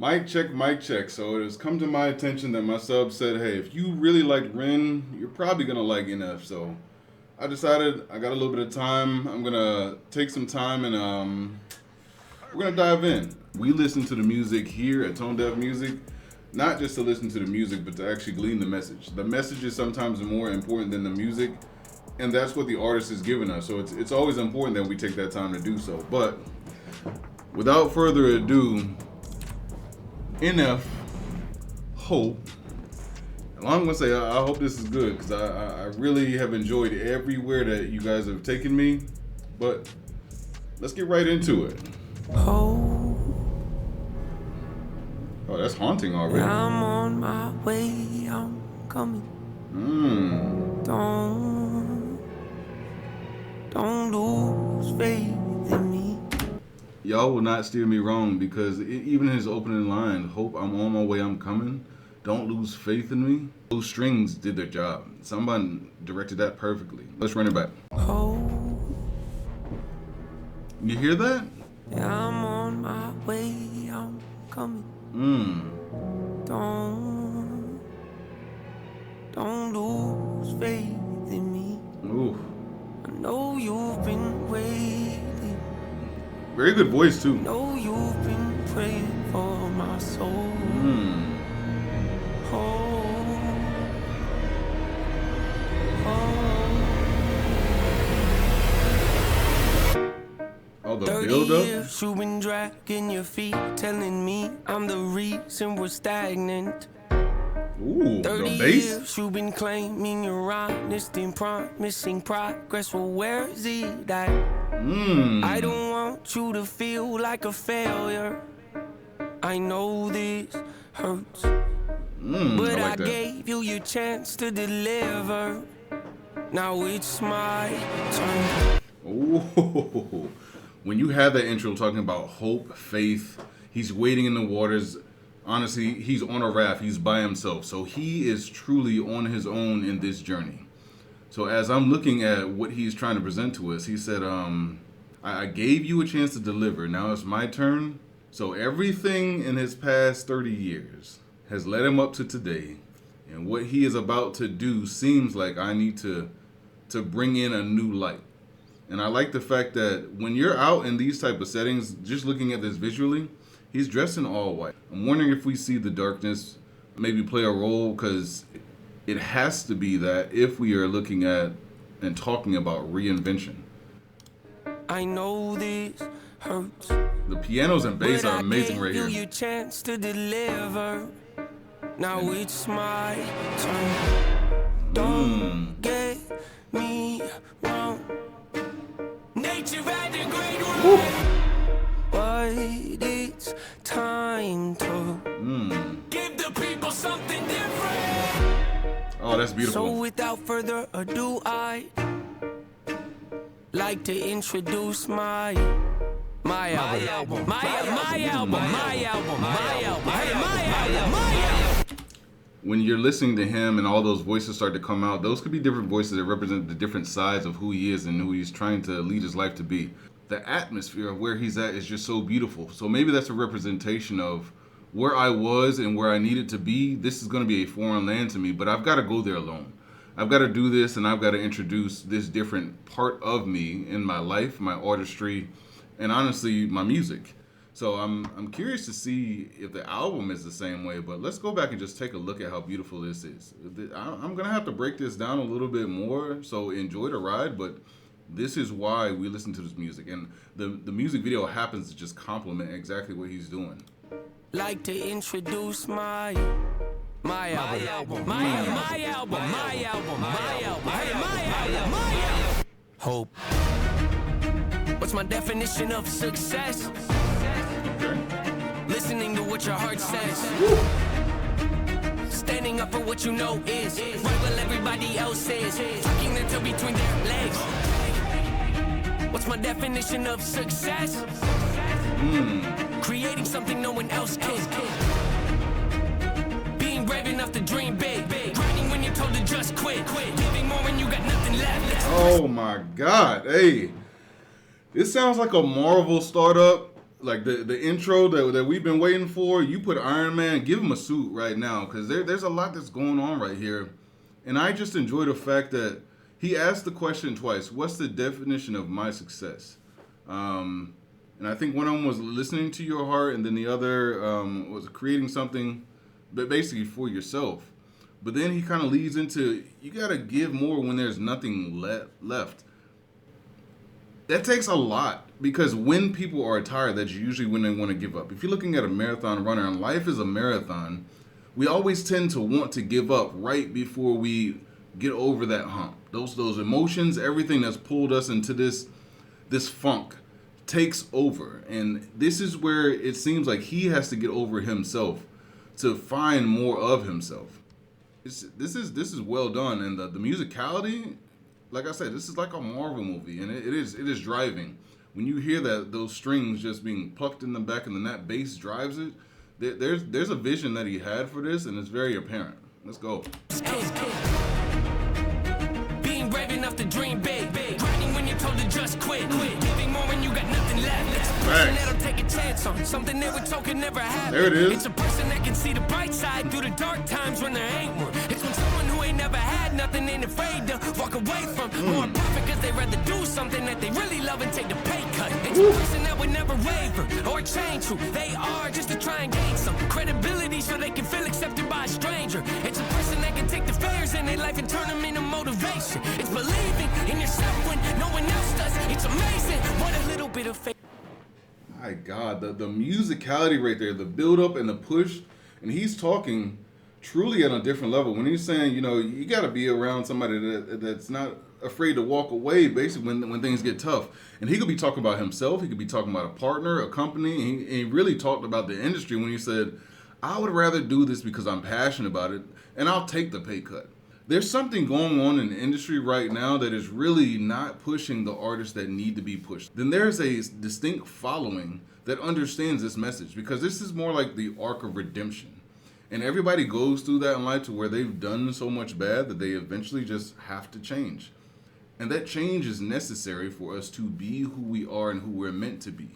Mic check, mic check. So it has come to my attention that my sub said, hey, if you really like Ren, you're probably going to like NF. So I decided I got a little bit of time. I'm going to take some time and we're going to dive in. We listen to the music here at Tone Deaf Musiq, not just to listen to the music, but to actually glean the message. The message is sometimes more important than the music, and that's what the artist is giving us. So it's always important that we take that time to do so. But without further ado, NF, Hope. And I'm gonna say I hope this is good because I really have enjoyed everywhere that you guys have taken me. But let's get right into it. Oh, that's haunting already. I'm on my way, I'm coming. Don't lose faith in me. Y'all will not steer me wrong because even in his opening line, Hope, I'm on my way, I'm coming. Don't lose faith in me. Those strings did their job. Somebody directed that perfectly. Let's run it back. Oh, You hear that? yeah, I'm on my way, I'm coming. Don't lose faith in me. Ooh. I know you've been waiting. Very good voice too. I know you've been praying for my soul. Oh, the build up. Years you've been dragging your feet, telling me I'm the reason we're stagnant. Ooh, 30 the bass. years you've been claiming you're honest and promising progress. Well, where is it at? I don't want you to feel like a failure. I know this hurts, but I gave you your chance to deliver. Now it's my turn. Ooh. When you have that intro talking about hope, faith, he's waiting in the waters. Honestly, he's on a raft. He's by himself. So he is truly on his own in this journey. So as I'm looking at what he's trying to present to us, he said, I gave you a chance to deliver. Now it's my turn. So everything in his past 30 years has led him up to today. And what he is about to do seems like I need to bring in a new light. And I like the fact that when you're out in these type of settings, just looking at this visually, he's dressed in all white. I'm wondering if we see the darkness maybe play a role, because it has to be that if we are looking at and talking about reinvention. I know this hurts. The pianos and bass are amazing right here. Your chance to deliver. Now it's my turn. Don't get me wrong. Nature had a great run, but it's time to give the people something different. Oh, that's beautiful. So without further ado, I like to introduce my album. When you're listening to him and all those voices start to come out, those could be different voices that represent the different sides of who he is and who he's trying to lead his life to be. The atmosphere of where he's at is just so beautiful. So maybe that's a representation of where I was and where I needed to be. This is going to be a foreign land to me, but I've got to go there alone. I've got to do this, and I've got to introduce this different part of me in my life, my artistry, and honestly, my music. So I'm curious to see if the album is the same way, but let's go back and just take a look at how beautiful this is. I'm going to have to break this down a little bit more, so enjoy the ride, but this is why we listen to this music. And the music video happens to just complement exactly what he's doing. Like to introduce my album. Hope. What's my definition of success? Listening to what your heart says. Standing up for what you know is right while everybody else is. Tucking their toe between their legs. What's my definition of success? Creating something no one else can. Being brave enough to dream big. Grinding when you're told to just quit. Giving more when you got nothing left. Oh my God. Hey, this sounds like a Marvel startup. like the intro that we've been waiting for. You put Iron Man, give him a suit right now, because there's a lot that's going on right here, and I just enjoy the fact that he asked the question twice. What's the definition of my success? And I think one of them was listening to your heart, and then the other was creating something, but basically for yourself. But then he kind of leads into, you got to give more when there's nothing left. That takes a lot, because when people are tired, that's usually when they want to give up. If you're looking at a marathon runner, and life is a marathon, we always tend to want to give up right before we get over that hump. Those emotions, everything that's pulled us into this funk takes over. And this is where it seems like he has to get over himself to find more of himself. This is well done, and the musicality, like I said, this is like a Marvel movie, and it is driving. When you hear those strings just being plucked in the back, and then that bass drives it, there's a vision that he had for this, and it's very apparent. Let's go. Being brave enough to dream big, grinding when you're told to just quit, giving more when you got nothing left. It's a person that'll take a chance on something they were told could never happen. There it is. It's a person that can see the bright side through the dark times when there ain't one. It's when someone who ain't never had nothing ain't afraid to walk away from more profit, because they'd rather do something that they really love and take the pay cut. It's a person that would never waver or change who they are just to try and gain some credibility so they can feel accepted by a stranger. It's a person that can take the failures in their life and turn them into motivation. It's believing in yourself when no one else does. It's amazing what a little bit of faith. My God, the musicality right there, the build up and the push, and he's talking truly at a different level. When he's saying, you got to be around somebody that's not afraid to walk away, basically when things get tough. And he could be talking about himself. He could be talking about a partner, a company. And he really talked about the industry when he said, I would rather do this because I'm passionate about it, and I'll take the pay cut. There's something going on in the industry right now that is really not pushing the artists that need to be pushed. Then there's a distinct following that understands this message, because this is more like the arc of redemption. And everybody goes through that in life to where they've done so much bad that they eventually just have to change. And that change is necessary for us to be who we are and who we're meant to be.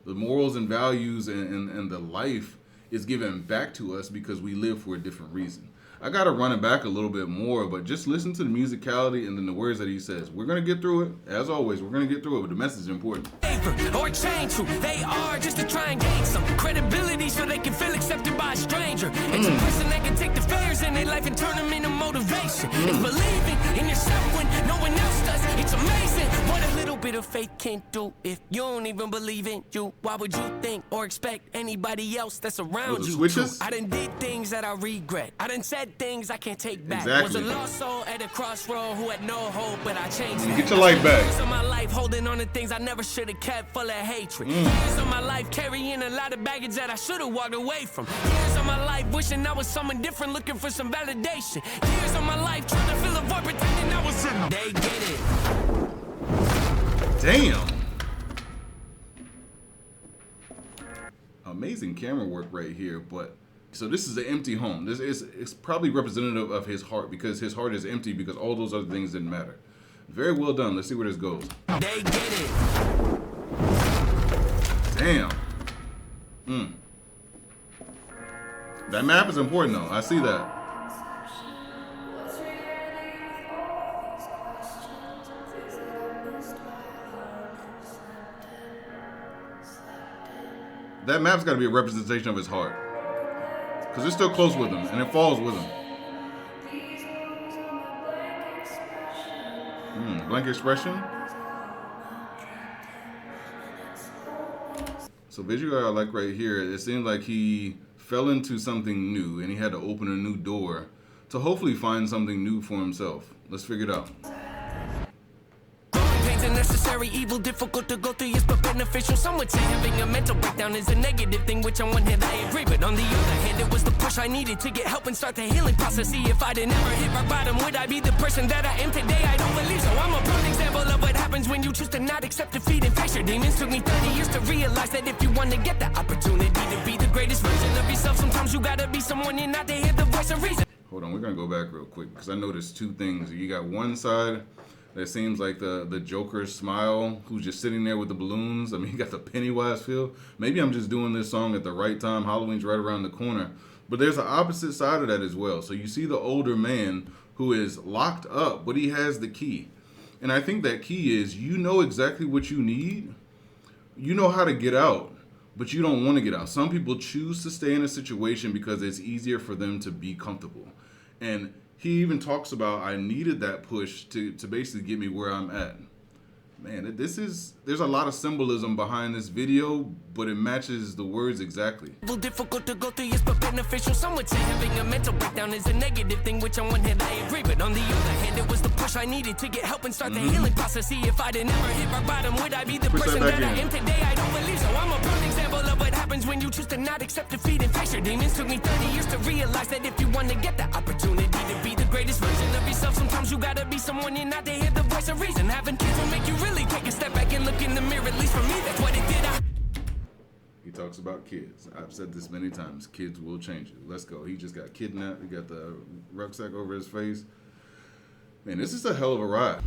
The morals and values and the life is given back to us because we live for a different reason. I got to run it back a little bit more, but just listen to the musicality and then the words that he says. We're going to get through it. As always, we're going to get through it, but the message is important. Or change who they are just to try and gain some credibility so they can feel accepted by a stranger. It's a person that can take the failures in their life and turn them into motivation. It's believing in yourself when no one else does. It's amazing what a little bit of faith can do. If you don't even believe in you, why would you think or expect anybody else that's around you? Switches? I done did things that I regret. I done said things I can't take back. Exactly. Was a lost soul at a crossroad who had no hope, but I changed that. Get your life back. Years of my life holding on to things I never should have kept, full of hatred. Years of my life carrying a lot of baggage that I should have walked away from. Years of my life wishing I was someone different, looking for some validation. Years of my life trying to fill a void, pretending I was in. They get it. Damn. Amazing camera work right here, but so this is an empty home. It's probably representative of his heart, because his heart is empty because all those other things didn't matter. Very well done. Let's see where this goes. They get it. Damn. That map is important though. I see that. That map's got to be a representation of his heart, because it's still close with him, and it falls with him. Blank expression. So visually, I like right here, it seems like he fell into something new, and he had to open a new door to hopefully find something new for himself. Let's figure it out. Necessary evil, difficult to go through, yes, but beneficial. Some would say having a mental breakdown is a negative thing, which on one hand I agree, but on the other hand it was the push I needed to get help and start the healing process. See, if I'd never hit rock bottom, would I be the person that I am today? I don't believe so. I'm a prime example of what happens when you choose to not accept defeat and face your demons. Took me 30 years to realize that if you want to get the opportunity to be the greatest version of yourself, sometimes you gotta be someone you're not to hear the voice of reason. Hold on, we're gonna go back real quick, because I noticed two things. You got one side That seems like the Joker's smile, who's just sitting there with the balloons. I mean, he got the Pennywise feel. Maybe I'm just doing this song at the right time. Halloween's right around the corner. But there's an opposite side of that as well. So you see the older man who is locked up, but he has the key. And I think that key is, you know exactly what you need. You know how to get out, but you don't want to get out. Some people choose to stay in a situation because it's easier for them to be comfortable. And he even talks about, I needed that push to basically get me where I'm at. Man, there's a lot of symbolism behind this video, but it matches the words exactly. Difficult to go through, yes, but beneficial. Some would say having a mental breakdown is a negative thing, which on one hand I agree, but on the other hand, it was the push I needed to get help and start the healing process. See, if I'd never hit rock bottom, would I be the person that I am today? I don't believe so. I'm a perfect example of what happens when you choose to not accept defeat and face your demons. Took me 30 years to realize that if you want to get the opportunity to be the greatest version of yourself, sometimes you gotta be someone you're not to hear the voice of reason. Having kids will make you really take a step back and look in the mirror. At least for me, that's what it did. He talks about kids. I've said this many times. Kids will change you. Let's go. He just got kidnapped. He got the rucksack over his face. Man, this is a hell of a ride.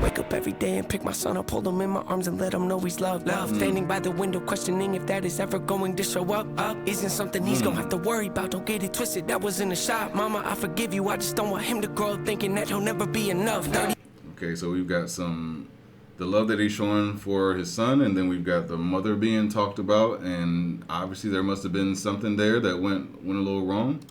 Wake up every day and pick my son up, hold him in my arms and let him know he's loved. Standing by the window, questioning if that is ever going to show up. Isn't something he's gonna have to worry about. Don't get it twisted, that was in a shot. Mama, I forgive you. I just don't want him to grow up thinking that he'll never be enough. Okay, so we've got the love that he's showing for his son, and then we've got the mother being talked about, and obviously there must have been something there that went a little wrong.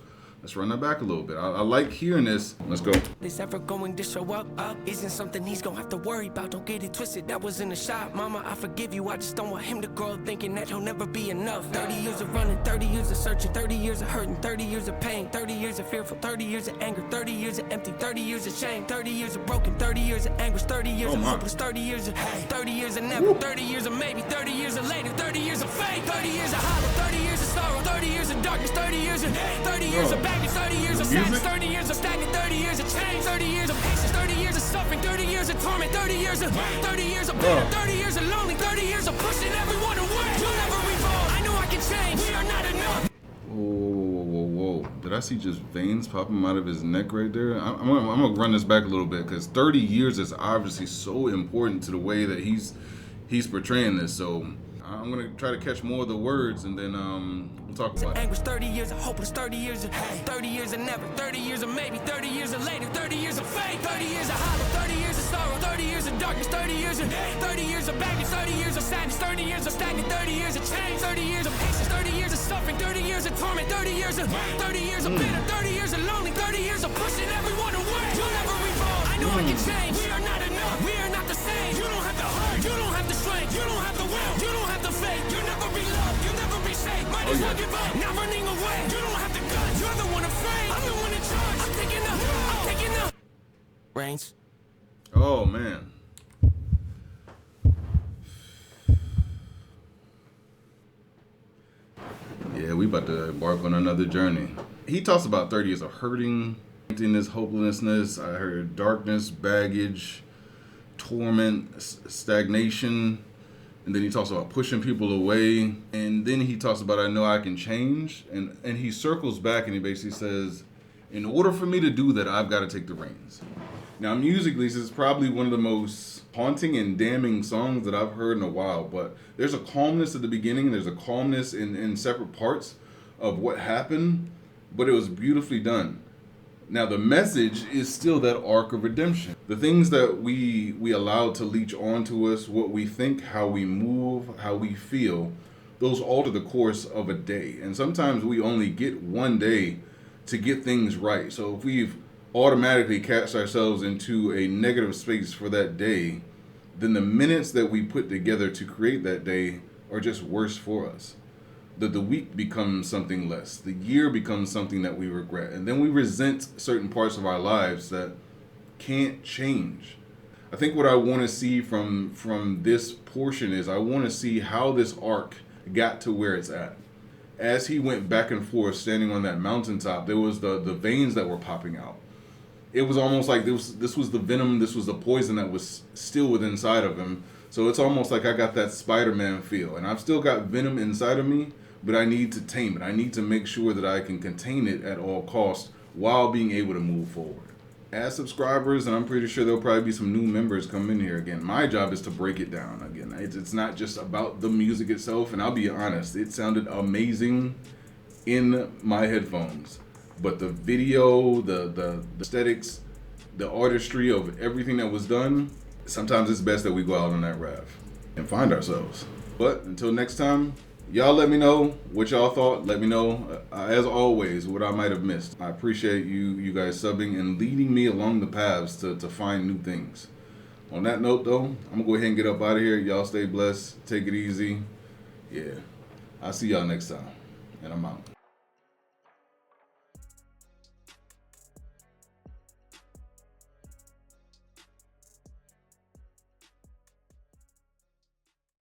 Let's run that back a little bit. I like hearing this. Let's go. Is ever going to show up? Isn't something he's gonna have to worry about. Don't get it twisted, that was in a shot. Mama, I forgive you. I just don't want him to grow up thinking that he'll never be enough. 30 years of running, 30 years of searching, 30 years of hurting, 30 years of pain, 30 years of fearful, 30 years of anger, 30 years of empty, 30 years of shame, 30 years of broken, 30 years of anguish, 30 years of hopeless, 30 years of hate, 30 years of never, 30 years of maybe, 30 years of later, 30 years of fate, 30 years of hollow, 30 years of sorrow, 30 years of darkness, 30 years of hate, 30 years of baggage, 30 years of sadness, 30 years of stagnant, 30 years of change, 30 years of patience, 30 years of suffering, 30 years of torment, 30 years of 30 years of pain, 30 years of lonely, 30 years of pushing everyone away. You'll never revolve. I know I can change. We are not enough. Whoa. Did I see just veins popping out of his neck right there? I'm gonna run this back a little bit, because 30 years is obviously so important to the way that he's portraying this. So I'm gonna try to catch more of the words, and then we'll talk about it. Anguish, 30 years of hopeless, 30 years of hate, 30 years of never, 30 years of maybe, 30 years of later, 30 years of fate, 30 years of hollow, 30 years of sorrow, 30 years of darkness, 30 years of hate, 30 years of baggage, 30 years of sadness, 30 years of stagnant, 30 years of change, 30 years of patience, 30 years of suffering, 30 years of torment, 30 years of 30 years of bitter, 30 years of lonely, 30 years of pushing everyone away. You'll never revolve. I know I can change. We are not enough. We are not the same. You don't have the heart. You don't have the strength. You don't have the will. You don't have the faith. You'll never be loved. You'll never be safe. Might as well give up. Not running away. You don't have the guts. You're the one afraid. I'm the one in charge. I'm taking up. I'm taking up. Reigns. Oh man. Yeah, we about to embark on another journey. He talks about 30 years of hurting, emptiness, hopelessness. I heard darkness, baggage, torment, stagnation. And then he talks about pushing people away. And then he talks about, I know I can change. And he circles back and he basically says, in order for me to do that, I've got to take the reins. Now, musically, this is probably one of the most haunting and damning songs that I've heard in a while. But there's a calmness at the beginning. There's a calmness in separate parts of what happened. But it was beautifully done. Now, the message is still that arc of redemption. The things that we allowed to leech onto us, what we think, how we move, how we feel, those alter the course of a day. And sometimes we only get one day to get things right. So if we've automatically cast ourselves into a negative space for that day, then the minutes that we put together to create that day are just worse for us. The week becomes something less. The year becomes something that we regret. And then we resent certain parts of our lives that can't change. I think what I want to see from this portion is I want to see how this arc got to where it's at. As he went back and forth standing on that mountaintop, there was the veins that were popping out. It was almost like this was the venom, this was the poison that was still within inside of him. So it's almost like I got that Spider-Man feel. And I've still got venom inside of me, but I need to tame it. I need to make sure that I can contain it at all costs while being able to move forward. Add subscribers, and I'm pretty sure there'll probably be some new members come in here again. My job is to break it down again. It's not just about the music itself, and I'll be honest, it sounded amazing in my headphones. But the video, the aesthetics, the artistry of everything that was done, sometimes it's best that we go out on that raft and find ourselves. But until next time, y'all let me know what y'all thought. Let me know, as always, what I might have missed. I appreciate you guys subbing and leading me along the paths to find new things. On that note, though, I'm going to go ahead and get up out of here. Y'all stay blessed. Take it easy. Yeah. I'll see y'all next time. And I'm out.